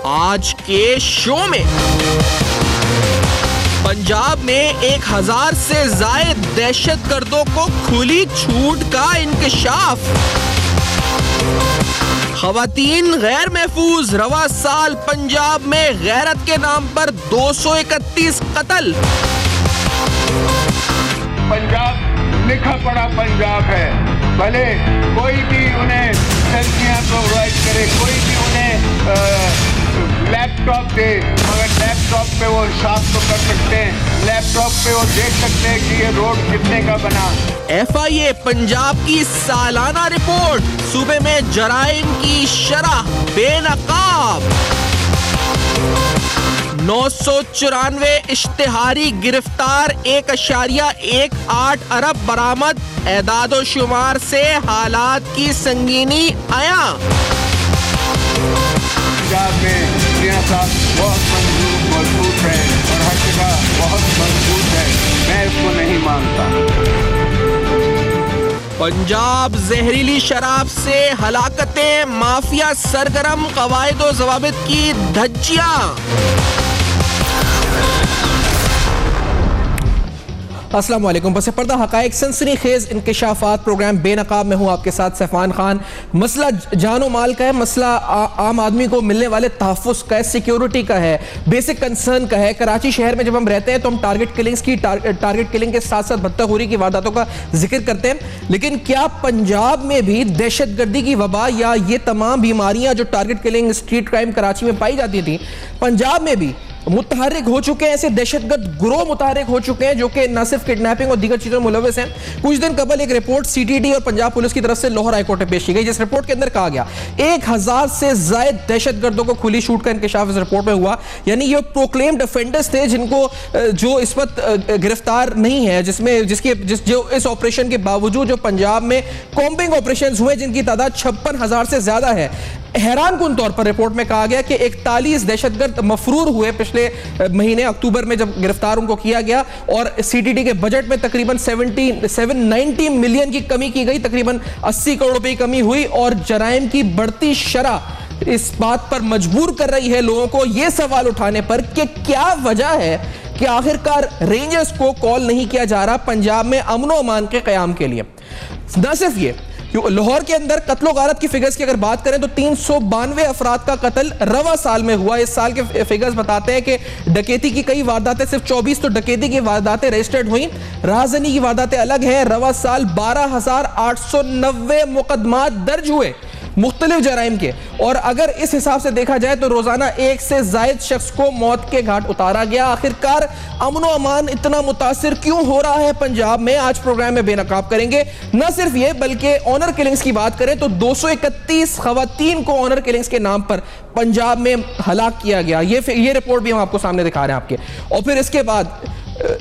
आज के शो में पंजाब में 1000 से ज़ायद दहशतगर्दों को खुली छूट का इंकशाफ। खवातीन गैर महफूज, रवा साल पंजाब में गैरत के नाम पर 231 कत्ल। पंजाब लिखा पड़ा पंजाब है, भले कोई भी उन्हें सेल्फियां प्रोवाइड करे, कोई भी उन्हें लैपटॉप दे, मगर लैपटॉप पे वो हिसाब तो कर सकते हैं, लैपटॉप पे वो देख सकते हैं कि ये रोड कितने का बना। FIA पंजाब की सालाना रिपोर्ट, सूबे में जराइम की शरह बेनकाब। 994 इश्तिहारी गिरफ्तार, 1.18 अरब बरामद। एदादो शुमार से हालात की संगीनी आया। पंजाब में सियासत बहुत मजबूत है और हर जगह बहुत मजबूत है, मैं इसको नहीं मानता। पंजाब जहरीली शराब से हलाकतें, माफिया सरगरम, कवायदो ज़वाबित की धज्जियां। अस्सलाम वालेकुम। बस पर्दा हकायक सनसनीखेज इंकशाफात प्रोग्राम बेनकाब में हूँ आपके साथ सैफान खान। मसला जानो माल का है, मसला आम आदमी को मिलने वाले तहफ़्फ़ुज़ का है, सिक्योरिटी का है, बेसिक कंसर्न का है। कराची शहर में जब हम रहते हैं तो हम टारगेट किलिंग के साथ साथ बदतखोरी की वारदातों का जिक्र करते हैं, लेकिन क्या पंजाब में भी दहशतगर्दी की वबा या ये तमाम बीमारियां जो target killing, street crime Karachi में पाई जाती थी, पंजाब में भी मुतहर्रिक हो चुके हैं? ऐसे दहशतगर्द गिरोह मुतहर्रिक हो चुके हैं जो कि न सिर्फ किडनैपिंग और दीगर चीजों में मुलव्वस हैं। कुछ दिन कबल एक रिपोर्ट CTD और पंजाब पुलिस की तरफ से लाहौर हाईकोर्ट में पेश की गई, जिस रिपोर्ट के अंदर कहा गया 1000 से ज्यादा दहशतगर्दों को खुली छूट का इंकशाफ इस रिपोर्ट में हुआ। यानी ये प्रोक्लेम्ड ऑफेंडर्स थे जिनको जो इस वक्त गिरफ्तार नहीं है, जो इस ऑपरेशन के बावजूद जो पंजाब में कॉम्बिंग ऑपरेशन हुए जिनकी तादाद 56,000 से ज्यादा है। हैरान कुन तौर पर रिपोर्ट में कहा गया कि 41 दहशतगर्द मफरूर हुए पिछले महीने अक्टूबर में जब गिरफ्तार उनको किया गया, और CTD के बजट में तकरीबन 790 मिलियन की कमी की गई, तकरीबन 80 करोड़ रुपए की कमी हुई। और जराइम की बढ़ती शरह इस बात पर मजबूर कर रही है लोगों को ये सवाल उठाने पर कि क्या वजह है कि आखिरकार रेंजर्स को कॉल नहीं किया जा रहा पंजाब में अमन व अमान के क़याम के लिए। न सिर्फ ये, लाहौर के अंदर कत्लो गारत की फिगर्स की अगर बात करें तो 392 अफराद का कत्ल रवा साल में हुआ। इस साल के फिगर्स बताते हैं कि डकैती की कई वारदातें, सिर्फ 24 तो डकैती की वारदातें रजिस्टर्ड हुई, राहज़नी की वारदातें अलग हैं। रवा साल 12,890 मुकदमात दर्ज हुए मुख्तलिफ जराइम के, और अगर इस हिसाब से देखा जाए तो रोजाना 1 से ज़ायद शख्स को मौत के घाट उतारा गया। आखिरकार अमन व अमान इतना मुतासिर क्यों हो रहा है पंजाब में, आज प्रोग्राम में बेनकाब करेंगे। न सिर्फ ये बल्कि ऑनर किलिंग्स की बात करें तो 231 खवातीन को ऑनर किलिंग्स के नाम पर पंजाब में हलाक किया गया। ये रिपोर्ट भी हम आपको सामने दिखा रहे हैं आपके। और फिर इसके बाद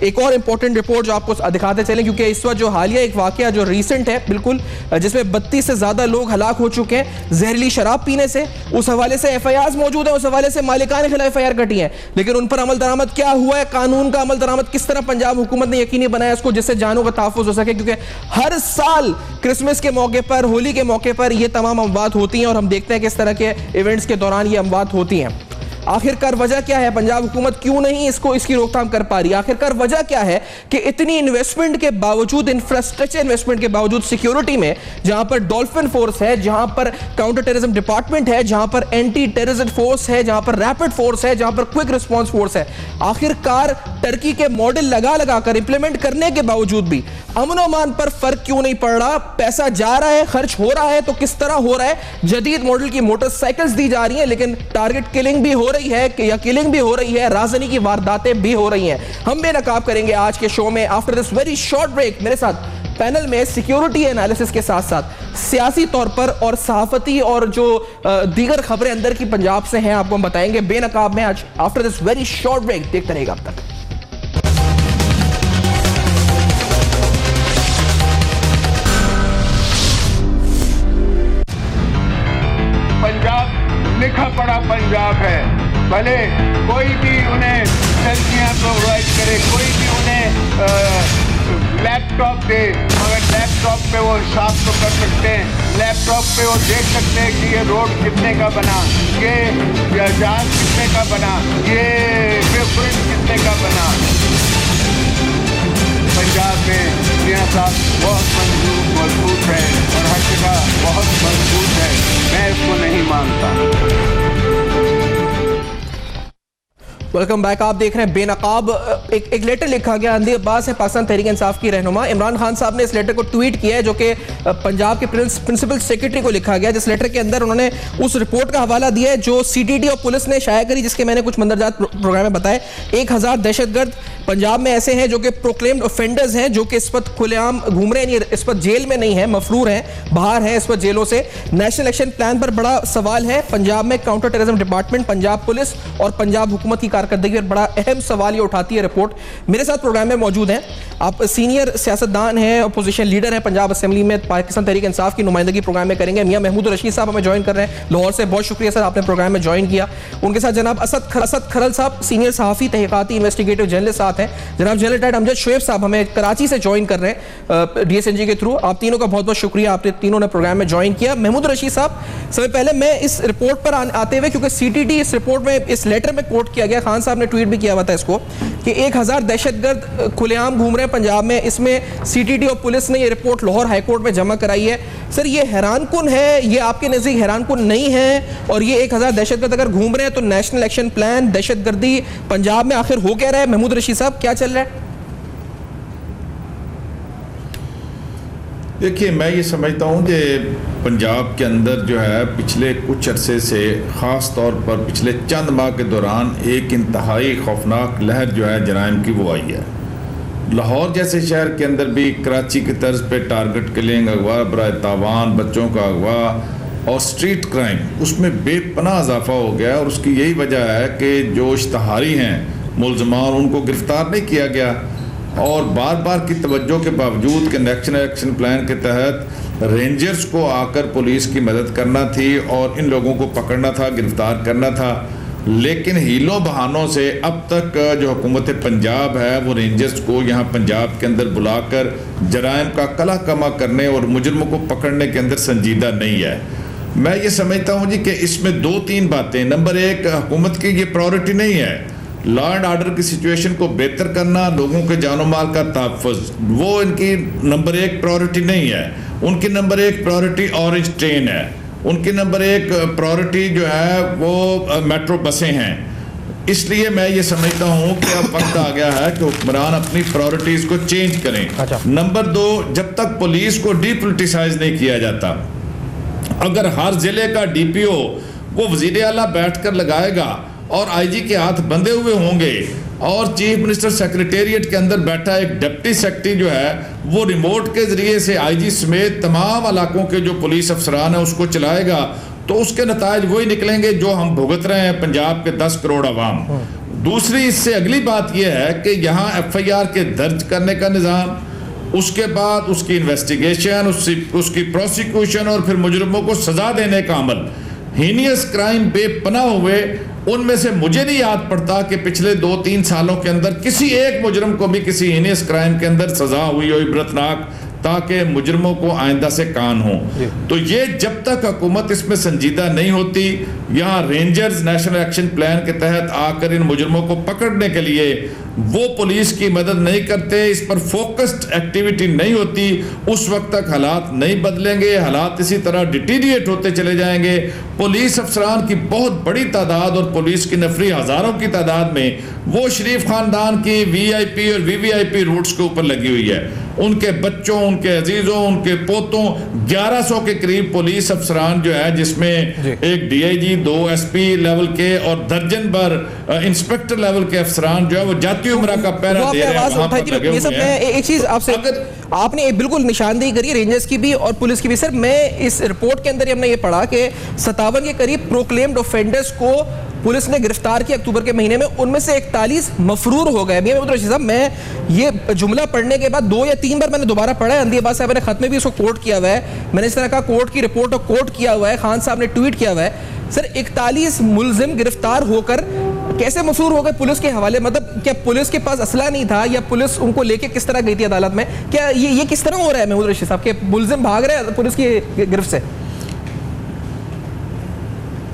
एक और इंपॉर्टेंट रिपोर्ट जो आपको दिखाते चलें, क्योंकि इस वक्त जो हालिया एक वाकया जो रीसेंट है बिल्कुल, जिसमें 32 से ज्यादा लोग हलाक हो चुके हैं जहरीली शराब पीने से। उस हवाले से FIRs मौजूद है, उस हवाले से मालिकान के खिलाफ FIR कटी है, लेकिन उन पर अमल दरामद क्या हुआ है, कानून का अमल दरामद किस तरह पंजाब हुकूमत ने यकीनी बनाया इसको, जिससे जानों का तहफ़्फ़ुज़ हो सके। क्योंकि हर साल क्रिसमस के मौके पर, होली के मौके पर ये तमाम अमवात होती हैं और हम देखते हैं कि इस तरह के इवेंट्स के दौरान ये अमवात होती हैं। आखिरकार वजह क्या है, पंजाब हुकूमत क्यों नहीं इसकी रोकथाम कर पा रही? आखिरकार वजह क्या है कि इतनी इन्वेस्टमेंट के बावजूद, इंफ्रास्ट्रक्चर इन्वेस्टमेंट के बावजूद, सिक्योरिटी में जहां पर डॉल्फिन फोर्स है, जहां पर काउंटर टेररिज्म डिपार्टमेंट है, जहां पर एंटी टेररिज्म फोर्स है, जहां पर रैपिड फोर्स है, जहां पर क्विक रिस्पॉन्स फोर्स है, आखिरकार टर्की के मॉडल लगा कर इंप्लीमेंट करने के बावजूद भी अमन अमान पर फर्क क्यों नहीं पड़ रहा? पैसा जा रहा है, खर्च हो रहा है, तो किस तरह हो रहा है? जदीद मॉडल की मोटरसाइकिल्स दी जा रही हैं, लेकिन टारगेट किलिंग भी हो रही है या किलिंग भी हो रही है, राजनी की वारदातें भी हो रही हैं। हम बेनकाब करेंगे आज के शो में। After this very short break मेरे साथ पैनल में सिक्योरिटी एनालिसिस के साथ साथ सियासी तौर पर और सहाफती और जो दीगर खबरें अंदर की पंजाब से हैं आपको हम बताएंगे बेनकाब में आज, after this very short break. देखते रहेगा अब तक। पंजाब लिखा पड़ा पंजाब है, भले कोई भी उन्हें सेल्फियां प्रोवाइड करे, कोई भी उन्हें लैपटॉप दे, मगर लैपटॉप पे वो हिसाब तो कर सकते हैं, लैपटॉप पे वो देख सकते हैं कि ये रोड कितने का बना, ये जहाज कितने का बना, ये ब्रिज कितने का बना। पंजाब में सियासत बहुत मजबूत है और हर जगह बहुत मजबूत है, मैं इसको नहीं मानता। Welcome back. आप देख रहे हैं बेनकाब। एक लेटर लिखा गया, अंधी अब्बास है पाकिस्तान तहरीक इंसाफ की रहनुमा। इमरान खान साहब ने इस लेटर को ट्वीट किया है, जो कि पंजाब के प्रिंसिपल सेक्रेटरी को लिखा गया, जिस लेटर के अंदर उन्होंने उस रिपोर्ट का हवाला दिया है जो सीटीडी और पुलिस ने शाया करी, जिसके मैंने कुछ मंदरजात प्रोग्राम में बताए। 1000 दहशतगर्द पंजाब में ऐसे हैं जो कि प्रोक्लेम्ड ऑफेंडर्स हैं, जो कि इस वक्त खुलेआम घूम रहे हैं, इस वक्त जेल में नहीं है, मफरूर हैं, बाहर हैं इस वक्त जेलों से। नेशनल एक्शन प्लान पर बड़ा सवाल है। पंजाब में counter terrorism department, Punjab police और पंजाब हुकूमत की कारकर्दगी पर बड़ा अहम सवाल ये उठाती है रिपोर्ट। मेरे साथ प्रोग्राम में मौजूद हैं, आप सीनियर सियासतदान हैं, अपोजिशन लीडर हैं, पंजाब असेंबली में पाकिस्तान तहरीक इंसाफ की नुमाइंदगी प्रोग्राम में करेंगे। मियां महमूद रशीद साहब हमें ज्वाइन कर रहे हैं लाहौर से। बहुत शुक्रिया सर, आपने प्रोग्राम में ज्वाइन किया। उनके साथ जनाब असद खरल साहब, सीनियर सहाफ़ी, तहक़ीक़ाती इन्वेस्टिगेटिव जर्नलिस्ट साथ हैं। जनाब जनरल टाइट अमजद शुएब साहब हमें कराची से ज्वाइन कर रहे हैं DSNG के थ्रू। आप तीनों का बहुत बहुत शुक्रिया, आपने तीनों ने प्रोग्राम में ज्वाइन किया। महमूद रशीद साहब, सबसे पहले मैं इस रिपोर्ट पर आते हुए, क्योंकि सीटीडी इस रिपोर्ट में, इस लेटर में कोट किया गया, खान साहब ने ट्वीट भी किया हुआ था इसको, कि 1000 दहशतगर्द खुलेआम घूम रहे हैं पंजाब में। इसमें सीटीडी और पुलिस ने ये रिपोर्ट लाहौर हाईकोर्ट में जमा कराई है। सर, ये हैरानकुन है, ये आपके नज़दीक हैरानकुन नहीं है? और ये 1000 दहशतगर्द अगर घूम रहे हैं तो नेशनल एक्शन प्लान, दहशतगर्दी पंजाब में आखिर हो क्या रहा है? महमूद रशीद साहब, क्या चल रहा है? देखिए, मैं ये समझता हूँ कि पंजाब के अंदर जो है पिछले कुछ अरसे से, ख़ास तौर पर पिछले चंद माह के दौरान, एक इंतहाई खौफनाक लहर जो है जराइम की वो आई है। लाहौर जैसे शहर के अंदर भी कराची की तर्ज पे टारगेट किलिंग, अगवा बराए तावान, बच्चों का अगवा और स्ट्रीट क्राइम, उसमें बेपनाह इजाफा हो गया है। और उसकी यही वजह है कि जो इश्तहारी हैं मुल्ज़मान, उनको गिरफ़्तार नहीं किया गया। और बार बार की तवज्जो के बावजूद कि नेशनल एक्शन प्लान के तहत रेंजर्स को आकर पुलिस की मदद करना थी और इन लोगों को पकड़ना था, गिरफ्तार करना था, लेकिन हीलों बहानों से अब तक जो हुकूमत पंजाब है वो रेंजर्स को यहाँ पंजाब के अंदर बुलाकर जराइम का कला कमा करने और मुजरमों को पकड़ने के अंदर संजीदा नहीं है। मैं ये समझता हूँ जी कि इसमें 2-3 बातें। नंबर 1, हुकूमत की ये प्रायोरिटी नहीं है लॉ एंड ऑर्डर की सिचुएशन को बेहतर करना, लोगों के जानो माल का तहफ़्फ़ुज़, वो इनकी नंबर 1 प्रायोरिटी नहीं है। उनकी नंबर 1 प्रायोरिटी ऑरेंज ट्रेन है, उनकी नंबर 1 प्रायोरिटी जो है वो मेट्रो बसें हैं। इसलिए मैं ये समझता हूँ कि अब वक्त आ गया है कि हुक्मरान अपनी प्रायोरिटीज़ को चेंज करें। नंबर 2, जब तक पुलिस को डीपोलिटिसाइज नहीं किया जाता, अगर हर ज़िले का DPO वो वज़ीर आला बैठ कर लगाएगा और IG के हाथ बंधे हुए होंगे और चीफ मिनिस्टर सेक्रेटेरिएट के अंदर बैठा एक डिप्टी सेक्रेटरी जो है वो रिमोट के ज़रिए से IG समेत तमाम इलाकों के जो पुलिस अफसरान हैं उसको चलाएगा, तो उसके नतायज वही निकलेंगे जो हम भुगत रहे हैं पंजाब के 10 करोड़ आवाम। दूसरी इससे अगली बात यह है कि यहाँ FIR के दर्ज करने का निज़ाम, उसके बाद उसकी इन्वेस्टिगेशन, उसकी प्रोसिक्यूशन और फिर मुजरिमों को सज़ा देने का अमल, हीनियस क्राइम बेपनाह हुए, उनमें से मुझे नहीं याद पड़ता कि पिछले 2-3 सालों के अंदर किसी एक मुजरिम को भी किसी हीनियस क्राइम के अंदर सजा हुई हो इबरतनाक, ताकि मुजरिमों को आइंदा से कान हो। तो ये जब तक हुकूमत इसमें संजीदा नहीं होती, यहाँ रेंजर्स नेशनल एक्शन प्लान के तहत आकर इन मुजरिमों को पकड़ने के लिए वो पुलिस की मदद नहीं करते, इस पर फोकस्ड एक्टिविटी नहीं होती, उस वक्त तक हालात नहीं बदलेंगे। हालात इसी तरह डिटीरिएट होते चले जाएंगे। पुलिस अफसरान की बहुत बड़ी तादाद और पुलिस की नफरी हज़ारों की तादाद में वो शरीफ खानदान की VIP और VVIP रूट्स के ऊपर लगी हुई है। उनके बच्चों, उनके अजीज़ों, उनके पोतों, 1100 के करीब पुलिस अफसरान जो है, जिसमें एक DIG, 2 SP लेवल के और दर्जन भर इंस्पेक्टर लेवल के अफसरान जो है वो जाती उम्र का पहरा दे रहे हैं। ये सब मैं एक चीज आपसे, आपने बिल्कुल निशानदेही करी रेंजर्स की भी और पुलिस की भी। सर, मैं इस रिपोर्ट के अंदर हमने ये पढ़ा कि 57 के करीब प्रोक्लेम्ड ऑफेंडर्स को पुलिस ने गिरफ्तार किया अक्टूबर के महीने में, उनमें से 41 मफरूर हो गए। मियां महमूद साहब, मैं ये जुमला पढ़ने के बाद 2 या 3 बार मैंने दोबारा पढ़ा है, अंधी अब्बास साहब ने खत में भी इसको कोट किया हुआ है, मैंने इस तरह का कोर्ट की रिपोर्ट को कोट किया हुआ है, खान साहब ने ट्वीट किया हुआ है। सर, 41 मुल्जिम गिरफ्तार होकर कैसे मसूर हो गए पुलिस के हवाले? मतलब क्या पुलिस के पास असला नहीं था या पुलिस उनको लेके किस तरह गई थी अदालत में? क्या ये किस तरह हो रहा है महमूद रशीद साहब के मुलजिम भाग रहे हैं पुलिस की गिरफ्त से?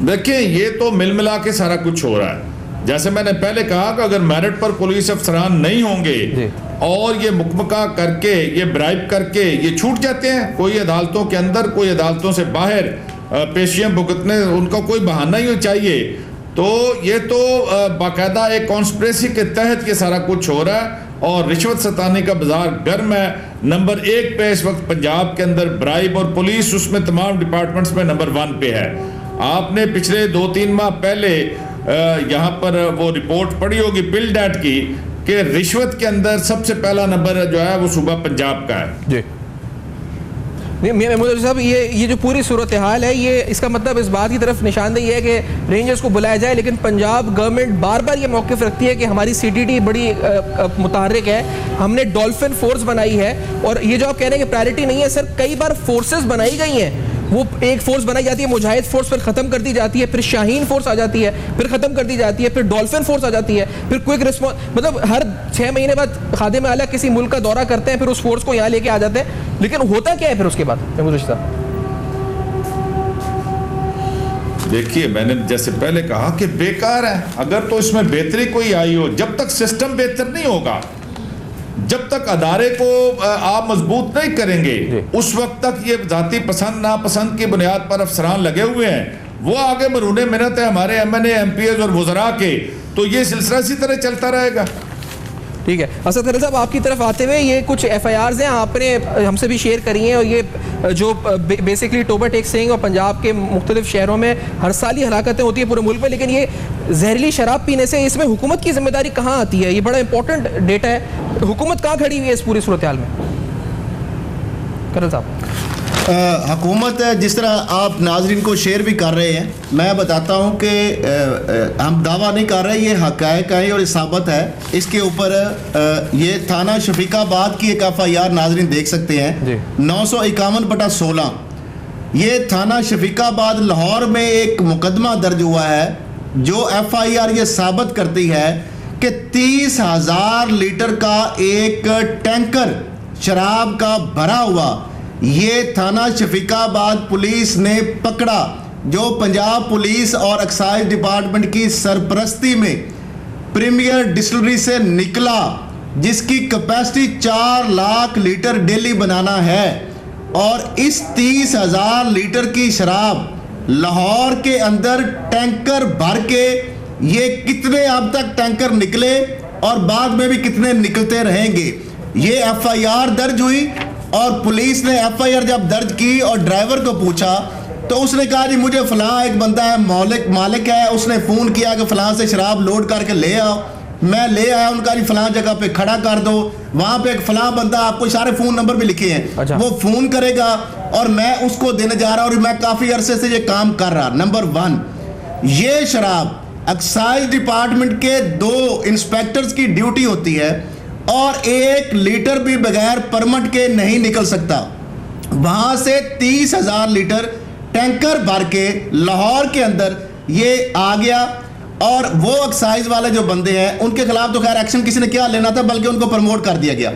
देखिए, ये तो मिल मिला के सारा कुछ हो रहा है। जैसे मैंने पहले कहा कि अगर मेरिट पर पुलिस अफसरान नहीं होंगे और ये मुकमका करके, ये ब्राइब करके ये छूट जाते हैं, कोई अदालतों के अंदर, कोई अदालतों से बाहर पेशियां भुगतने, उनका कोई बहाना ही चाहिए, तो ये तो बाकायदा एक कॉन्स्पिरेसी के तहत ये सारा कुछ हो रहा है। और रिश्वत सताने का बाजार गर्म है। नंबर 1 पे इस वक्त पंजाब के अंदर ब्राइब, और पुलिस उसमें तमाम डिपार्टमेंट्स में नंबर 1 पे है। आपने पिछले 2-3 माह पहले यहाँ पर वो रिपोर्ट पढ़ी होगी पिल डैट की कि रिश्वत के अंदर सबसे पहला नंबर जो है वो सूबा पंजाब का है जी। महमूद साहब, ये जो पूरी सूरत हाल है, ये इसका मतलब इस बात की तरफ निशानदेही है कि रेंजर्स को बुलाया जाए, लेकिन पंजाब गवर्नमेंट बार बार ये मौक़िफ़ रखती है कि हमारी CTT बड़ी मुतहर्रिक है, हमने डॉल्फिन फोर्स बनाई है। और ये जो आप कह रहे हैं कि प्रायोरिटी नहीं है सर, कई बार फोर्सेस बनाई गई हैं। वो एक फोर्स बनाई जाती है मुजाहिद फोर्स, फिर ख़त्म कर दी जाती है, फिर शाहीन फोर्स आ जाती है, फिर ख़त्म कर दी जाती है, फिर डॉल्फिन फोर्स आ जाती है, फिर क्विक रिस्पॉन्स, मतलब हर 6 महीने बाद खादिम आला किसी मुल्क का दौरा करते हैं, फिर उस फोर्स को यहाँ लेके आ जाते हैं। लेकिन होता क्या है फिर उसके बाद? देखिए, मैंने जैसे पहले कहा कि बेकार है। अगर तो इसमें बेहतरी कोई आई हो, जब तक सिस्टम बेहतर नहीं होगा, जब तक अदारे को आप मजबूत नहीं करेंगे, उस वक्त तक ये जाती पसंद नापसंद की बुनियाद पर अफसरान लगे हुए हैं। वो आगे मरूने मिन्नत है हमारे MNA MPs और वज़रा के, तो ये सिलसिला इसी तरह चलता रहेगा। ठीक है। असद खलील साहब, आपकी तरफ आते हुए ये कुछ FIRs हैं आपने हमसे भी शेयर करी हैं, और ये जो बेसिकली टोबा टेक सिंह और पंजाब के मुख्तलिफ शहरों में हर साल ही हलाकतें होती हैं पूरे मुल्क में, लेकिन ये जहरीली शराब पीने से इसमें हुकूमत की जिम्मेदारी कहाँ आती है? ये बड़ा इंपॉर्टेंट डेटा है। हुकूमत कहाँ खड़ी हुई है इस पूरी सूरत हाल में? करल साहब, हुकूमत जिस तरह आप नाजरीन को शेयर भी कर रहे हैं, मैं बताता हूं कि हम दावा नहीं कर रहे, ये हक़ाइक़ है और ये साबित है। इसके ऊपर ये थाना शफीकाबाद की एक FIR नाजरीन देख सकते हैं, 951/16। ये थाना शफीकाबाद लाहौर में एक मुकदमा दर्ज हुआ है, जो FIR ये साबित करती है कि 30,000 लीटर का एक टैंकर शराब का भरा हुआ ये थाना शफीकाबाद पुलिस ने पकड़ा, जो पंजाब पुलिस और एक्साइज डिपार्टमेंट की सरपरस्ती में प्रीमियर डिस्टिलरी से निकला, जिसकी कैपेसिटी 4 लाख लीटर डेली बनाना है। और इस 30,000 लीटर की शराब लाहौर के अंदर टैंकर भर के, ये कितने अब तक टैंकर निकले और बाद में भी कितने निकलते रहेंगे, ये FIR दर्ज हुई। और पुलिस ने FIR जब दर्ज की और ड्राइवर को पूछा तो उसने कहा जी मुझे फलां एक बंदा है, मालिक है, उसने फ़ोन किया कि फलां से शराब लोड करके ले आओ। मैं ले आया, उनका जी फलां जगह पे खड़ा कर दो, वहाँ पे एक फलां बंदा, आपको सारे फ़ोन नंबर भी लिखे हैं, अच्छा। वो फ़ोन करेगा और मैं उसको देने जा रहा हूँ, और मैं काफ़ी अरसे से ये काम कर रहा। नंबर 1, ये शराब एक्साइज डिपार्टमेंट के 2 इंस्पेक्टर्स की ड्यूटी होती है और 1 लीटर भी बगैर परमिट के नहीं निकल सकता। वहां से 30,000 लीटर टैंकर भर के लाहौर के अंदर ये आ गया। और वो एक्साइज वाले जो बंदे हैं उनके खिलाफ तो खैर एक्शन किसी ने क्या लेना था, बल्कि उनको प्रमोट कर दिया गया।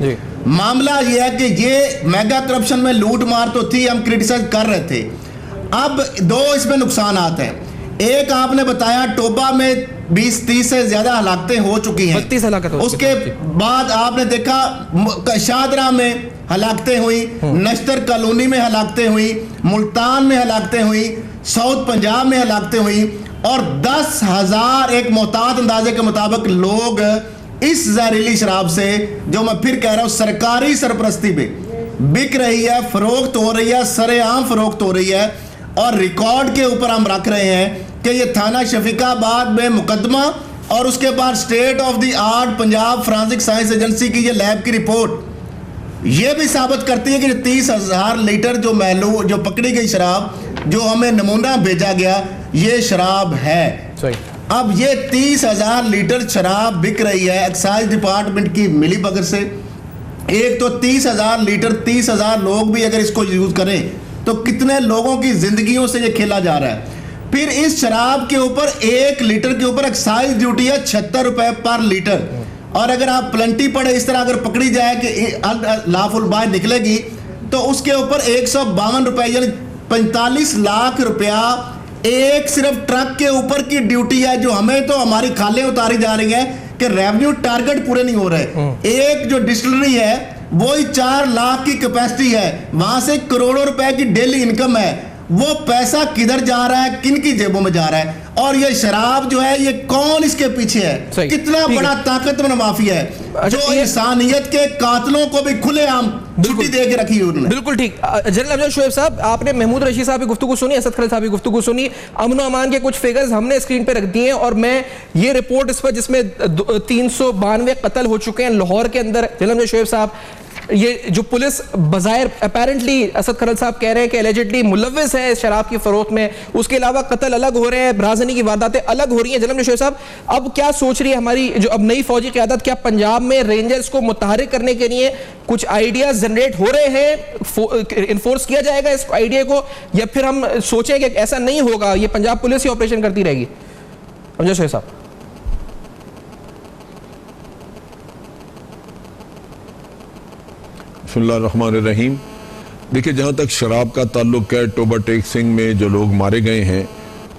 मामला ये है कि ये मेगा करप्शन में लूट मार तो थी, हम क्रिटिसाइज कर रहे थे। अब 2 इसमें नुकसान आते हैं। एक आपने बताया टोबा में 20-30 से ज्यादा हलाकतें हो चुकी हैं, 32 हलाकत हो चुकी। उसके बाद आपने देखा शाहदरा में हलाकतें हुई, नश्तर कॉलोनी में हलाकतें हुई, मुल्तान में हलाकतें हुई, साउथ पंजाब में हलाकतें हुई, और 10,000 एक मोहतात अंदाजे के मुताबिक लोग इस जहरीली शराब से, जो मैं फिर कह रहा हूं सरकारी सरपरस्ती में बिक रही है, फरोख्त हो रही है, सरेआम फरोख्त हो रही है। और रिकॉर्ड के ऊपर हम रख रहे हैं कि ये थाना शफीकाबाद में मुकदमा और उसके बाद state of the art Punjab forensic science agency की ये लैब की रिपोर्ट ये भी साबित करती है कि 30,000 लीटर जो पकड़ी गई शराब, जो हमें नमूना भेजा गया, ये शराब है। सही। अब ये 30,000 लीटर शराब बिक रही है एक्साइज डिपार्टमेंट की मिली भगत से। एक तो 30,000 लीटर, 30,000 लोग भी अगर इसको यूज करें तो कितने लोगों की जिंदगियों से ये खेला जा रहा है। फिर इस शराब के ऊपर 1 लीटर के ऊपर एक्साइज ड्यूटी है 76 रुपए पर लीटर। और अगर आप प्लंटी पड़े इस तरह अगर पकड़ी जाए कि लाफुल बाय निकलेगी तो उसके ऊपर 152 रुपए यानी 45 लाख रुपया एक सिर्फ ट्रक के ऊपर की ड्यूटी है, जो हमें तो हमारी खालें उतारी जा रही हैं कि रेवेन्यू टारगेट पूरे नहीं हो रहे। एक जो डिस्टिलरी है वो ही 4 लाख की कैपेसिटी है, वहां से करोड़ों रुपए की डेली इनकम है। वो पैसा किधर जा रहा है, किन की जेबों में जा रहा है? और ये शराब जो है ये कौन इसके पीछे है? कितना बड़ा ताकतवर माफिया है जो इंसानियत के कातलों को भी खुलेआम छुट्टी दे के रखी है उन्होंने। बिल्कुल ठीक। जनरल अफजल शुएब साहब, आपने महमूद रशीद साहब की गुफ्तगू सुनी, असद खलील साहब की गुफ्तगू सुनी, अमन अमान के कुछ फिगर्स हमने स्क्रीन पे रख दिए हैं और मैं ये रिपोर्ट इस पर जिसमें 392 कत्ल हो चुके हैं लाहौर के अंदर। जनरल अफजल शुएब साहब, ये जो पुलिस बज़ाहिर अपेरेंटली असद खलील साहब कह रहे हैं कि एलिजिडली मुलव्विस है इस शराब की फरोख्त में, उसके अलावा कत्ल अलग हो रहे हैं, राजनी की वारदातें अलग हो रही हैं। जनरल अफजल शुएब साहब, अब क्या सोच रही है हमारी जो अब नई फौजी क़यादत? क्या पंजाब में रेंजर्स को मुतहरिक करने के लिए कुछ आइडियाज जनरेट हो रहे हैं, इन्फोर्स किया जाएगा इस आइडिया को, या फिर हम सोचें कि ऐसा नहीं होगा, ये पंजाब पुलिस ही ऑपरेशन करती रहेगी? अफजल शुएब साहब। बिस्मिल्लाहिर्रहमानिर्रहीम। देखिए, जहाँ तक शराब का ताल्लुक है, टोबा टेक सिंह में जो लोग मारे गए हैं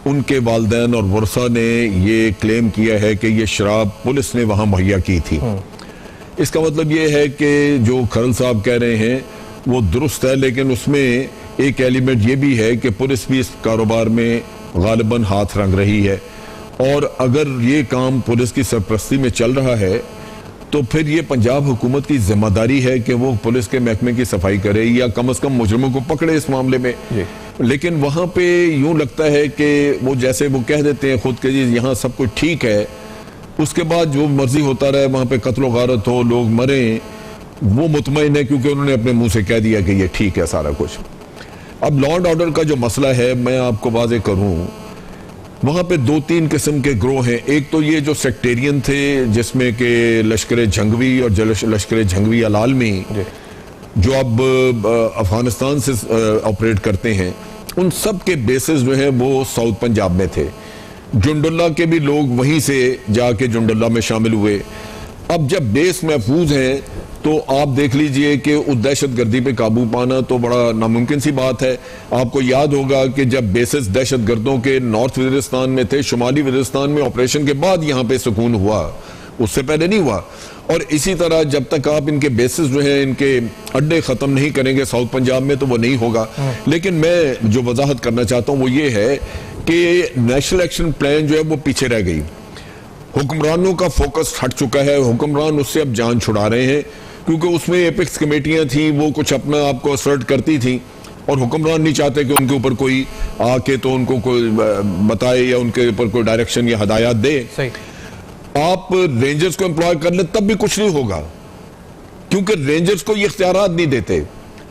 उनके वालिदैन और वर्सा ने ये क्लेम किया है कि ये शराब पुलिस ने वहाँ मुहैया की थी। इसका मतलब ये है कि जो खरल साहब कह रहे हैं वो दुरुस्त है, लेकिन उसमें एक एलिमेंट ये भी है कि पुलिस भी इस कारोबार में गालिबन हाथ रंग रही है। और अगर ये काम पुलिस की सरपरस्ती में चल रहा है तो फिर ये पंजाब हुकूमत की जिम्मेदारी है कि वो पुलिस के महकमे की सफाई करे या कम से कम मुजरिमों को पकड़े इस मामले में। लेकिन वहाँ पे यूं लगता है कि वो जैसे वो कह देते हैं खुद के जी यहाँ सब कुछ ठीक है, उसके बाद जो मर्जी होता रहे, वहाँ पे कत्ल गारत हो, लोग मरे, वो मुतमईन है क्योंकि उन्होंने अपने मुंह से कह दिया कि ये ठीक है सारा कुछ। अब लॉ एंड ऑर्डर का जो मसला है मैं आपको वाज़ेह करूँ, वहाँ पे 2-3 किस्म के ग्रोह हैं। एक तो ये जो सेक्टेरियन थे जिसमें कि लश्कर जंगवी और लश्कर जंगवी अलालमी जो अब अफगानिस्तान से ऑपरेट करते हैं, उन सब के बेसिस जो हैं वो साउथ पंजाब में थे। जुंडुल्ला के भी लोग वहीं से जाके जुंडुल्ला में शामिल हुए। अब जब बेस महफूज हैं तो आप देख लीजिए कि उस दहशत गर्दी पे काबू पाना तो बड़ा नामुमकिन सी बात है। आपको याद होगा कि जब बेसिस दहशत गर्दों के नॉर्थ वजीरिस्तान में थे, शुमाली वजीरिस्तान में ऑपरेशन के बाद यहाँ पे सुकून हुआ, उससे पहले नहीं हुआ। और इसी तरह जब तक आप इनके बेसिस जो है, इनके अड्डे ख़त्म नहीं करेंगे साउथ पंजाब में तो वो नहीं होगा। लेकिन मैं जो वजाहत करना चाहता हूँ वो ये है कि नेशनल एक्शन प्लान जो है वो पीछे रह गई। हुक्मरानों का फोकस हट चुका है, हुक्मरान उससे अब जान छुड़ा रहे हैं क्योंकि उसमें एपिक्स कमेटियां थी, वो कुछ अपना आपको असर्ट करती थी और हुक्मरान नहीं चाहते कि उनके ऊपर कोई आके तो उनको कोई बताए या उनके ऊपर कोई डायरेक्शन या हदायत दे। सही। आप रेंजर्स को एम्प्लॉय कर ले तब भी कुछ नहीं होगा क्योंकि रेंजर्स को ये इख्तियारात नहीं देते।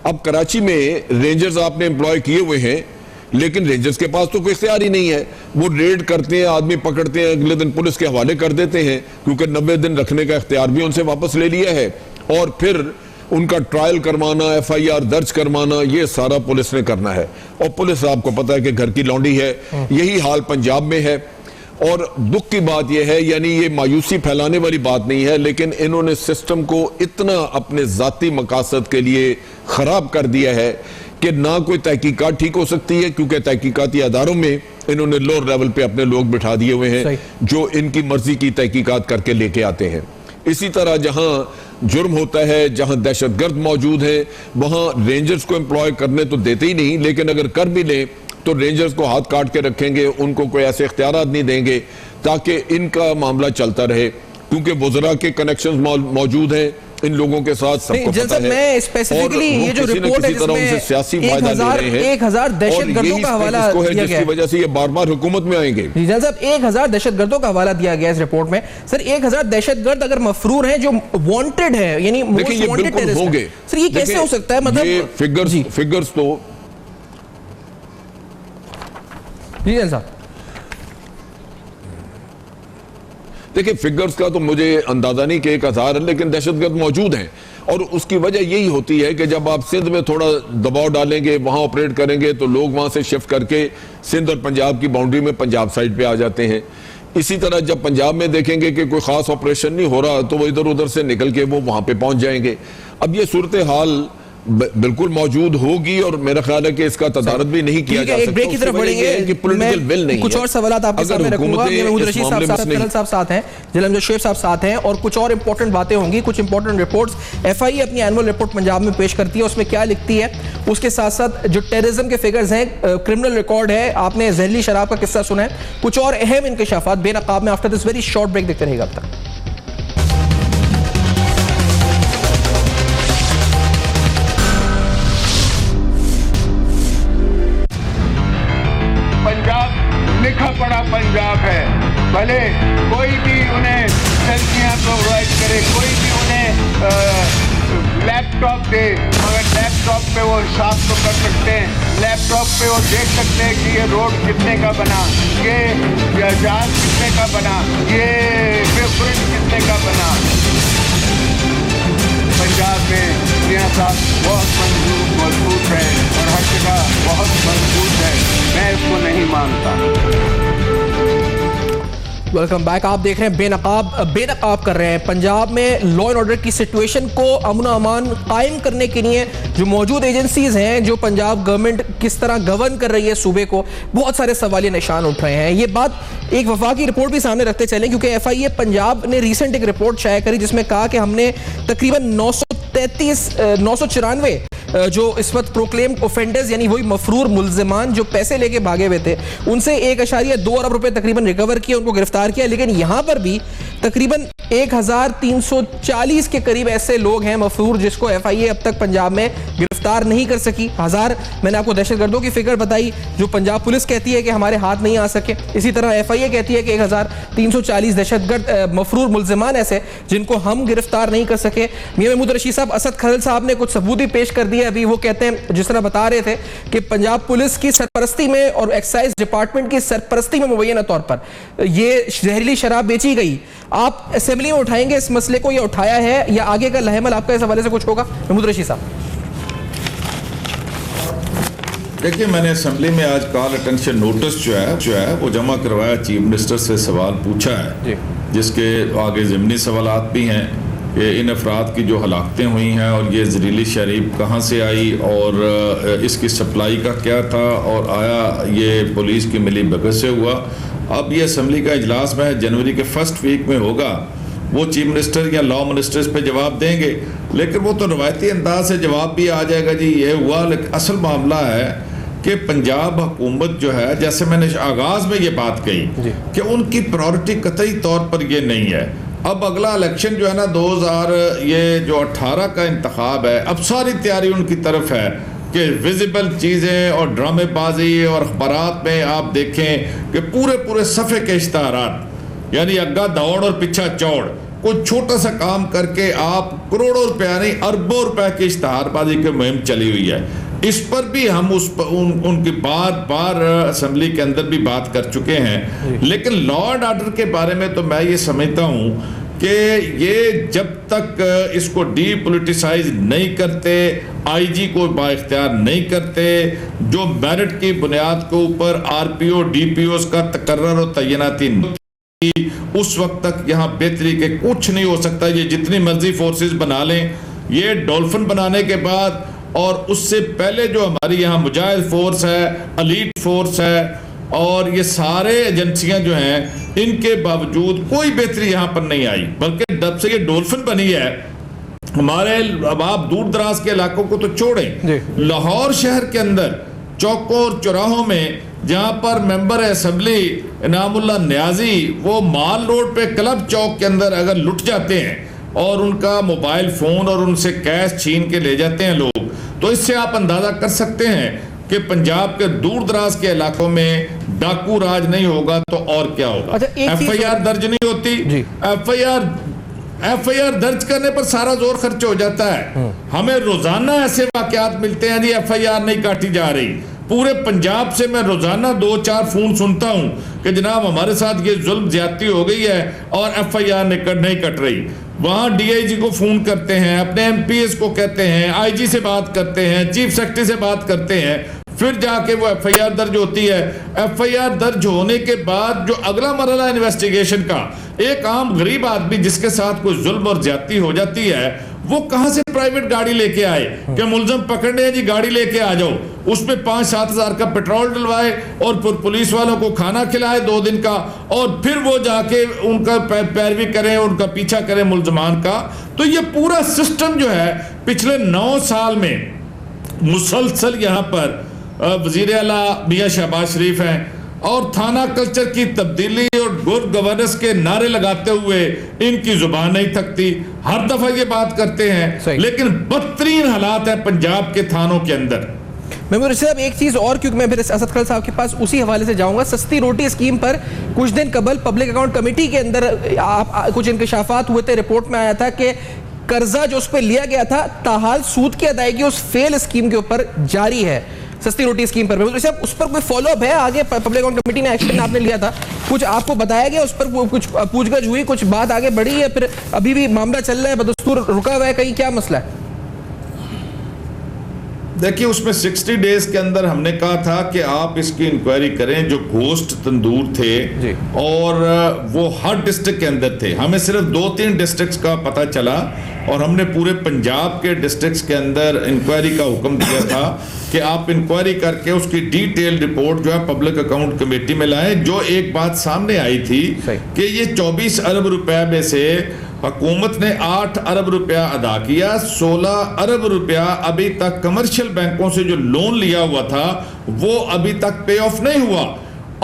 अब कराची में रेंजर्स आपने एम्प्लॉय किए हुए हैं लेकिन रेंजर्स के पास तो कोई इख्तियार ही नहीं है। वो रेड करते हैं, आदमी पकड़ते हैं, अगले दिन पुलिस के हवाले कर देते हैं क्योंकि 90 दिन रखने का इख्तियार भी उनसे वापस ले लिया है। और फिर उनका ट्रायल करवाना, FIR दर्ज करवाना, ये सारा पुलिस ने करना है। और पुलिस आपको पता है कि घर की लौंडी है। यही हाल पंजाब में है। और दुख की बात यह है, यानी ये मायूसी फैलाने वाली बात नहीं है, लेकिन इन्होंने सिस्टम को इतना अपने जाती मकासद के लिए खराब कर दिया है कि ना कोई तहकीकात ठीक हो सकती है क्योंकि तहकीकाती अदारों में इन्होंने लोअर लेवल पे अपने लोग बिठा दिए हुए हैं जो इनकी मर्जी की तहकीकात करके लेके आते हैं। इसी तरह जहां जुर्म होता है, जहां दहशतगर्द मौजूद है, वहां रेंजर्स को एम्प्लॉय करने तो देते ही नहीं, लेकिन अगर कर भी लें तो रेंजर्स को हाथ काट के रखेंगे, उनको कोई ऐसे इख्तियारात नहीं देंगे ताकि इनका मामला चलता रहे क्योंकि वज़रा के कनेक्शंस मौजूद हैं इन लोगों के साथ, सबको पता है। मैं स्पेसिफिकली ये जो रिपोर्ट है जिसमें सियासी फायदा ले रहे हैं, 1000 दहशतगर्दों का हवाला दिया गया है, जिसकी वजह से ये बार-बार हुकूमत में आएंगे। जी साहब, 1000 दहशतगर्दों का हवाला दिया गया इस रिपोर्ट में। सर 1000 दहशतगर्द अगर मफरूर हैं जो वांटेड है, यानी मोस्ट वांटेड टेररिस्ट होंगे, सर ये कैसे हो सकता है? मतलब फिगर्स तो जी साहब देखिए, फिगर्स का तो मुझे अंदाजा नहीं कि 1000 है, लेकिन दहशतगर्द मौजूद हैं और उसकी वजह यही होती है कि जब आप सिंध में थोड़ा दबाव डालेंगे, वहां ऑपरेट करेंगे, तो लोग वहां से शिफ्ट करके सिंध और पंजाब की बाउंड्री में पंजाब साइड पे आ जाते हैं। इसी तरह जब पंजाब में देखेंगे कि कोई खास ऑपरेशन नहीं हो रहा तो वो इधर उधर से निकल के वो वहां पे पहुंच जाएंगे। अब ये सूरत हाल बिल्कुल मौजूद होगी और मेरा ख्याल है कि इसका तदारत भी नहीं किया जा सकता। एक ब्रेक की तरफ बढ़ेंगे कि पॉलिटिकल विल नहीं कुछ है। और सवाल आपके सामने रखूंगा। महमूद रशीद साहब साथ हैं, जलम शेख साहब साथ हैं और कुछ और इंपॉर्टेंट बातें होंगी, कुछ इंपॉर्टेंट रिपोर्ट्स एफआईए अपनी एनुअल रिपोर्ट पंजाब में पेश करती है, उसमें क्या लिखती है, उसके साथ साथ जो टेररिज्म के फिगर्स हैं, क्रिमिनल रिकॉर्ड है, आपने जहरीली शराब का किस्सा सुना है, कुछ और अहम इंकशाफात बेनकाब में after this very short break देखते रहेगा। अब तक लिखा पड़ा पंजाब है, भले कोई भी उन्हें सेल्फियां प्रोवाइड करे, कोई भी उन्हें लैपटॉप दे, मगर लैपटॉप पे वो हिसाब तो कर सकते हैं, लैपटॉप पे वो देख सकते हैं कि ये रोड कितने का बना, ये जहाज कितने का बना, ये ब्रिज कितने का बना। पंजाब में सियासत बहुत मजबूत है और हर जगह बहुत मजबूत है, मैं इसको नहीं मानता। Welcome back. आप देख रहे हैं बेनकाब कर रहे हैं पंजाब में लॉ एंड ऑर्डर की सिचुएशन को अमन अमान कायम करने के लिए जो मौजूद एजेंसीज हैं, जो पंजाब गवर्नमेंट किस तरह गवर्न कर रही है सूबे को, बहुत सारे सवालिया निशान उठ रहे हैं। ये बात एक वफाकी रिपोर्ट भी सामने रखते चलें क्योंकि एफआईए पंजाब ने रिसेंट एक रिपोर्ट शाया करी जिसमें कहा कि हमने तकरीबन 994 जो इस वक्त प्रोक्लेम ऑफेंडर्स यानी वही मफरूर मुल्जिमान जो पैसे लेके भागे हुए थे, उनसे 1.2 अरब रुपए तकरीबन रिकवर किए, उनको गिरफ्तार किया। लेकिन यहां पर भी तकरीबन 1340 के करीब ऐसे लोग हैं मफरूर जिसको एफआईए अब तक पंजाब में गिरफ्तार नहीं कर सकी। 1000 मैंने आपको दहशतगर्दों की फिगर बताई जो पंजाब पुलिस कहती है कि हमारे हाथ नहीं आ सके। इसी तरह एफआईए कहती है कि 1340 दहशतगर्द मफरूर मुल्जिमान ऐसे जिनको हम गिरफ्तार नहीं कर सके। मियां महमूद रशीद साहब, असद खलल साहब ने कुछ सबूत भी पेश कर दिए अभी। वो कहते हैं, जिस तरह बता रहे थे कि पंजाब पुलिस की सरपरस्ती में और एक्साइज डिपार्टमेंट की सरपरस्ती में मुबैना तौर पर ये जहरीली शराब बेची गई। आप असेंबली में उठाएंगे इस मसले को, या उठाया है, या आगे का लहमल आपका इस हवाले से कुछ होगा? महमूद रशीद साहब। देखिए, मैंने असेंबली में आज कॉल अटेंशन नोटिस जो है वो जमा करवाया, चीफ मिनिस्टर से सवाल पूछा है जिसके आगे ज़िमनी सवालात भी हैं कि इन अफराद की जो हलाकतें हुई हैं और ये जहरीली शराब कहाँ से आई और इसकी सप्लाई का क्या था और आया ये पुलिस की मिली भगत से हुआ। अब ये असेंबली का इजलास में जनवरी के फर्स्ट वीक में होगा, वो चीफ मिनिस्टर या लॉ मिनिस्टर इस पे जवाब देंगे, लेकिन वो तो रवायती अंदाज से जवाब भी आ जाएगा जी ये हुआ। लेकिन असल मामला है कि पंजाब हुकूमत जो है, जैसे मैंने आगाज में ये बात कही कि उनकी प्रायोरिटी कतई तौर पर ये नहीं है। अब अगला इलेक्शन जो है ना 2018 का इंतखाब है, अब सारी तैयारी उनकी तरफ है कि विजिबल चीज़ें और ड्रामेबाजी और अखबारात में आप देखें कि पूरे सफ़े के इश्तहारात, यानी अग्गा दौड़ और पीछा चौड़, कोई छोटा सा काम करके आप करोड़ों रुपया नहीं अरबों रुपए की इश्तहारबाजी की मुहिम चली हुई है। इस पर भी हम उनकी बार असेंबली के अंदर भी बात कर चुके हैं। लेकिन लॉ एंड ऑर्डर के बारे में तो मैं ये समझता हूँ कि ये जब तक इसको डीपोलिटिसाइज नहीं करते, आईजी को बाइख्तियार नहीं करते, जो मेरिट की बुनियाद के ऊपर आरपीओ डीपीओ का तकर्रर और तैनाती, उस वक्त तक यहाँ बेहतरी के कुछ नहीं हो सकता। ये जितनी मर्जी फोर्सेस बना लें, ये डॉल्फिन बनाने के बाद और उससे पहले जो हमारी यहाँ मुजाहिद फोर्स है, एलीट फोर्स है और ये सारे एजेंसियां जो हैं, इनके बावजूद कोई बेहतरी यहाँ पर नहीं आई, बल्कि जब से ये डॉल्फिन बनी है हमारे, अब आप दूर दराज के इलाकों को तो छोड़ें, लाहौर शहर के अंदर चौकों और चौराहों में जहाँ पर मेंबर असेंबली इनामुल्लाह न्याजी वो माल रोड पे क्लब चौक के अंदर अगर लुट जाते हैं और उनका मोबाइल फोन और उनसे कैश छीन के ले जाते हैं लोग, तो इससे आप अंदाजा कर सकते हैं कि पंजाब के दूर दराज के इलाकों में डाकू राज नहीं होगा तो और क्या होगा। अच्छा, एफआईआर दर्ज नहीं होती, एफआईआर दर्ज करने पर सारा जोर खर्च हो जाता है। हमें रोजाना ऐसे वाकयात मिलते हैं जी एफआईआर नहीं काटी जा रही, पूरे पंजाब से मैं रोजाना 2-4 फोन सुनता हूं कि जनाब हमारे साथ ये जुल्म ज्यादती हो गई है और FIR नहीं कट रही। वहां DIG को फोन करते हैं, अपने MPs को कहते हैं, IG से बात करते हैं, चीफ सेक्रेटरी से बात करते हैं, फिर जाके वो FIR दर्ज होती है। FIR दर्ज होने के बाद जो अगला मरहला इन्वेस्टिगेशन का, एक आम गरीब आदमी जिसके साथ कोई जुल्म और ज्यादती हो जाती है, वो कहां से प्राइवेट गाड़ी लेके आए कि मुलजम पकड़ने हैं जी, गाड़ी लेके आ जाओ, उसमें 5-7 हज़ार का पेट्रोल डलवाए और फिर पुलिस वालों को खाना खिलाए 2 दिन का, और फिर वो जाके उनका पैरवी करें, उनका पीछा करें मुलजमान का। तो ये पूरा सिस्टम जो है पिछले 9 साल में मुसलसल यहाँ पर वजीर आला मियां शहबाज शरीफ हैं और थाना कल्चर की तब्दीली और गुड गवर्नेंस के नारे लगाते हुए इनकी जुबान नहीं थकती, हर दफा ये बात करते हैं, लेकिन बदतरीन हालात है पंजाब के थानों के अंदर। महमूद रशीद साहब, एक चीज और, क्योंकि मैं फिर असद खल साहब के पास उसी हवाले से जाऊंगा। सस्ती रोटी स्कीम पर कुछ दिन कबल पब्लिक अकाउंट कमेटी के अंदर कुछ इंकशाफात हुए थे। रिपोर्ट में आया था कि कर्जा जो उस पर लिया गया था ताहाल सूद की अदायगी उस फेल स्कीम के ऊपर जारी है, सस्ती रोटी स्कीम पर। महमूद साहब, उस पर कोई फॉलोअप है? आगे पब्लिक अकाउंट कमेटी ने एक्शन आपने लिया था, कुछ आपको बताया गया, उस पर कुछ पूछगछ हुई, कुछ बात आगे बढ़ी है, फिर अभी भी मामला चल रहा है, बदस्तूर रुका हुआ है कहीं, क्या मसला है? देखिए, उसमें 60 डेज के अंदर हमने कहा था कि आप इसकी इंक्वायरी करें। जो घोस्ट तंदूर थे और वो हर डिस्ट्रिक्ट के अंदर थे, हमें सिर्फ 2-3 डिस्ट्रिक्ट्स का पता चला और हमने पूरे पंजाब के डिस्ट्रिक्ट्स के अंदर इंक्वायरी का हुक्म दिया था कि आप इंक्वायरी करके उसकी डिटेल रिपोर्ट जो है पब्लिक अकाउंट कमेटी में लाएं। जो एक बात सामने आई थी कि ये 24 अरब रुपए में से हुकूमत ने 8 अरब रुपया अदा किया, 16 अरब रुपया अभी तक कमर्शियल बैंकों से जो लोन लिया हुआ था वो अभी तक पे ऑफ नहीं हुआ,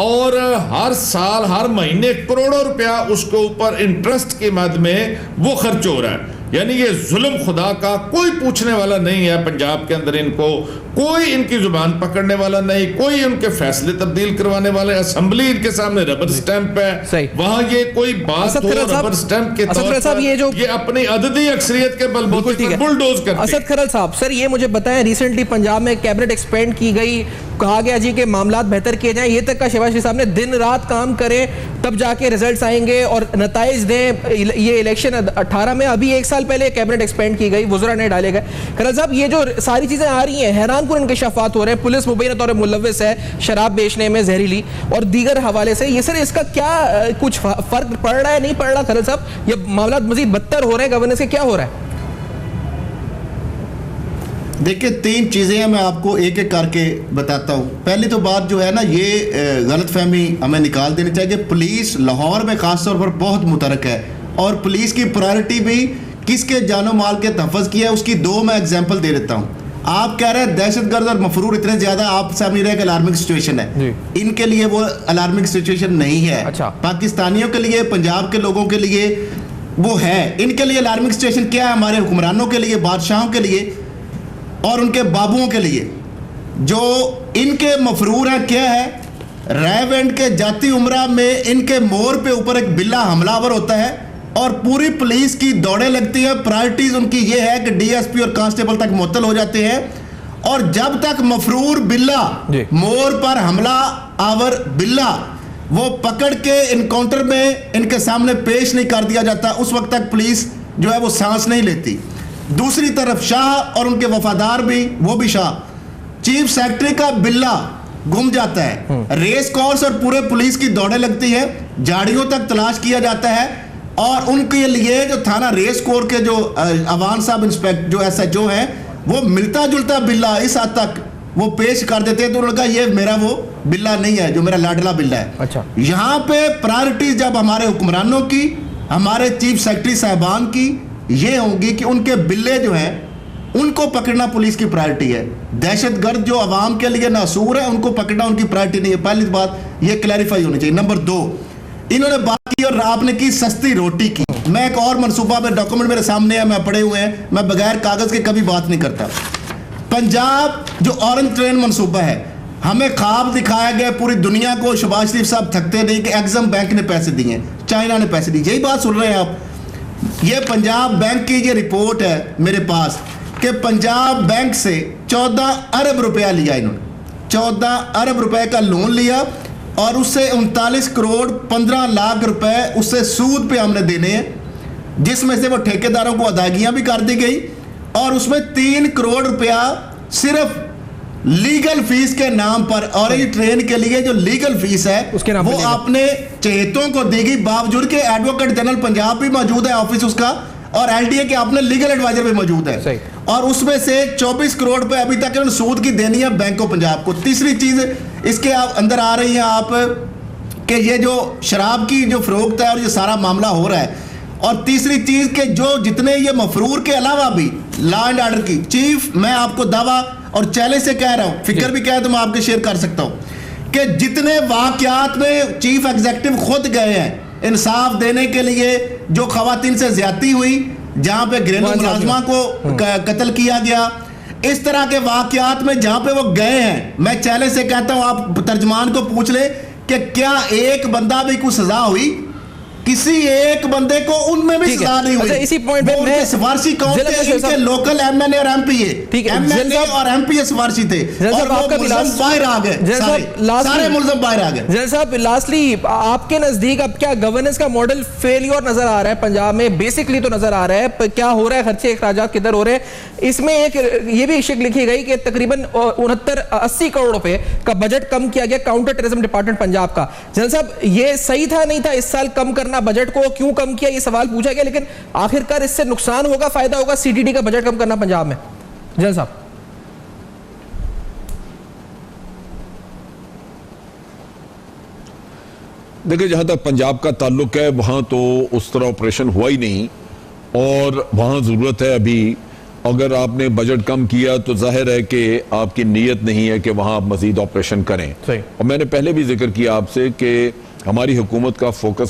और हर साल हर महीने करोड़ों रुपया उसके ऊपर इंटरेस्ट की मद में वो खर्च हो रहा है। यानी ये जुल्म खुदा का, कोई पूछने वाला नहीं है पंजाब के अंदर, इनको कोई इनकी जुबान पकड़ने वाला नहीं, कोई उनके फैसले तब्दील करवाने वाले, असेंबली इनके सामने रबर स्टैंप है, वहां ये कोई बात हो रबर स्टैंप के तौर पर ये अपनी अददी अक्सरियत के बलबूते पर बुलडोज करते हैं। असद खरल साहब, सर ये मुझे बताएं, रिसेंटली पंजाब में कैबिनेट एक्सपेंड की गई, कहा गया जी के मामलात बेहतर किए जाएं, ये तक का शहबाज शरीफ साहब ने दिन रात काम करें तब जाके रिजल्ट्स आएंगे और नताइज दें। ये इलेक्शन 18 में, अभी 1 साल पहले कैबिनेट एक्सपेंड की गई, वुज़रा ने डाले गए। खरल साहब, ये जो सारी चीजें आ रही हैं, हैरानकुन इंकशाफात हो रहे हैं, पुलिस मुबैना तौर पर मुलव्विस है शराब बेचने में, जहरीली और दीगर हवाले से, ये सर इसका क्या कुछ फर्क पड़ रहा है, नहीं पड़ रहा? खरल साहब, ये मामला मजीद बदतर हो रहे हैं, गवर्नेंस के क्या हो रहा है? देखिए, 3 चीज़ें हैं, मैं आपको एक एक करके बताता हूँ। पहली तो बात जो है ना, ये गलतफहमी हमें निकाल देनी चाहिए। पुलिस लाहौर में ख़ास तौर पर बहुत मुतरक है और पुलिस की प्रायोरिटी भी किसके जानो माल के तहफ़्फ़ुज़ की है, उसकी 2 मैं एग्जाम्पल दे देता हूँ। आप कह रहे हैं दहशतगर्द और मफरूर इतने ज़्यादा, आप समझ रहे हैं कि अलार्मिंग सिचुएशन है, इनके लिए वो अलार्मिंग सिचुएशन नहीं है। अच्छा। पाकिस्तानियों के लिए, पंजाब के लोगों के लिए वो है। इनके लिए अलार्मिंग सिचुएशन क्या है? हमारे हुक्मरानों के लिए, बादशाहों के लिए और उनके बाबुओं के लिए जो इनके मफरूर हैं, क्या है? रेवेंट के जाती उमरा में इनके मोर पे ऊपर एक बिल्ला हमलावर होता है और पूरी पुलिस की दौड़ें लगती हैं। प्रायोरिटीज उनकी ये है कि DSP और कांस्टेबल तक मुअत्तल हो जाते हैं, और जब तक मफरूर बिल्ला, मोर पर हमला आवर बिल्ला, वो पकड़ के इनकाउंटर में इनके सामने पेश नहीं कर दिया जाता, उस वक्त तक पुलिस जो है वो सांस नहीं लेती। दूसरी तरफ शाह और उनके वफादार भी, वो भी शाह, चीफ सेक्रेटरी का बिल्ला गुम जाता है, रेस कोर्स और पूरे पुलिस की दौड़ें लगती है, झाड़ियों तक तलाश किया जाता है, और उनके लिए जो थाना रेस कोर के जो अवान साहब इंस्पेक्टर जो SHO है, वो मिलता जुलता बिल्ला इस हद तक वो पेश कर देते हैं, तो उन्होंने कहा ये मेरा वो बिल्ला नहीं है जो मेरा लाडला बिल्ला है। अच्छा। यहाँ पे प्रायोरिटीज जब हमारे हुक्मरानों की, हमारे चीफ सेक्रेटरी साहबान की ये होंगी कि उनके बिल्ले जो हैं उनको पकड़ना पुलिस की प्रायोरिटी है। दहशतगर्द जो अवाम के लिए नासूर है उनको पकड़ना उनकी प्रायोरिटी नहीं है। पहली बात ये क्लैरिफाई होनी चाहिए। नंबर 2, इन्होंने बात की और आपने की सस्ती रोटी की। मैं एक और मनसूबा में, डॉक्यूमेंट मेरे सामने है, मैं पढ़े हुए हैं, मैं बगैर कागज के कभी बात नहीं करता। पंजाब जो ऑरेंज ट्रेन मनसूबा है, हमें ख्वाब दिखाया गया पूरी दुनिया को, शहबाज शरीफ साहब थकते नहीं कि एग्जाम बैंक ने पैसे दिए, चाइना ने पैसे दिए, यही बात सुन रहे हैं आप। ये पंजाब बैंक की ये रिपोर्ट है मेरे पास कि पंजाब बैंक से 14 अरब रुपया लिया इन्होंने, 14 अरब रुपए का लोन लिया और उससे 39 करोड़ 15 लाख रुपए उससे सूद पे हमने देने हैं, जिसमें से वो ठेकेदारों को अदायगियां भी कर दी गई और उसमें 3 करोड़ रुपया सिर्फ लीगल फीस के नाम पर, और ये ट्रेन के लिए जो लीगल फीस है उसके नाम वो अपने चहेतों को दी गई, बावजूद के एडवोकेट जनरल पंजाब भी मौजूद है ऑफिस उसका, और एलडीए के अपने लीगल एडवाइजर भी मौजूद है, और उसमें से 24 करोड़ रुपए अभी तक इन्होंने सूद की देनी है बैंक ऑफ पंजाब को। तीसरी चीज इसके अंदर आ रही है आप कि ये जो शराब की जो फरोख्त है और ये सारा मामला हो रहा है, और तीसरी चीज के जो जितने ये मफरूर के अलावा भी लॉ एंड ऑर्डर की चीफ, मैं आपको दावा और चैलेंज से कह रहा हूं, फिक्र भी कह तो मैं आपके शेयर कर सकता हूं कि जितने वाकयात में चीफ एग्जीक्यूटिव खुद गए हैं इंसाफ देने के लिए, जो खवातीन से ज्यादती हुई, जहां पे घरेलू मुलाजमा को कत्ल किया गया, इस तरह के वाकयात में जहां पे वो गए हैं, मैं चैलेंज से कहता हूं आप तर्जमान को पूछ ले कि क्या एक बंदा भी कुछ सजा हुई, किसी एक बंदे को उनमें भी सजा नहीं हुई। इसी पॉइंट पे मैं सिफारशी कौन थे? इनके लोकल एमएनए और एमपीए, एमएनए और एमपीए सिफारशी थे, और वो मुल्ज़िम बाहर आ गए, सारे मुल्ज़िम बाहर आ गए। जैन साहब, लास्टली आपके नजदीक अब क्या गवर्नेंस का मॉडल फेलियर नजर आ रहा है पंजाब में? बेसिकली तो नजर आ रहा है, क्या हो रहा है, खर्चे अखराजात किधर हो रहे हैं? इसमें एक ये भी शिक लिखी गई कि तकरीबन 69-80 करोड़ रुपए का बजट कम किया गया काउंटर टेररिज्म डिपार्टमेंट पंजाब का। जैन साहब, ये सही था नहीं था इस साल कम करना बजट को? क्यों कम किया, ये सवाल पूछा गया, लेकिन आखिरकार इससे नुकसान होगा फायदा होगा सीटीडी का बजट कम करना पंजाब में? जैन साहब, देखिए, जहां तक पंजाब का ताल्लुक है वहां तो उस तरह ऑपरेशन हुआ ही नहीं, और वहां जरूरत है अभी, अगर आपने बजट कम किया तो जाहिर है कि आपकी नीयत नहीं है कि वहां आप मजीद ऑपरेशन करें। और मैंने पहले भी जिक्र किया आपसे कि हमारी हुकूमत का फोकस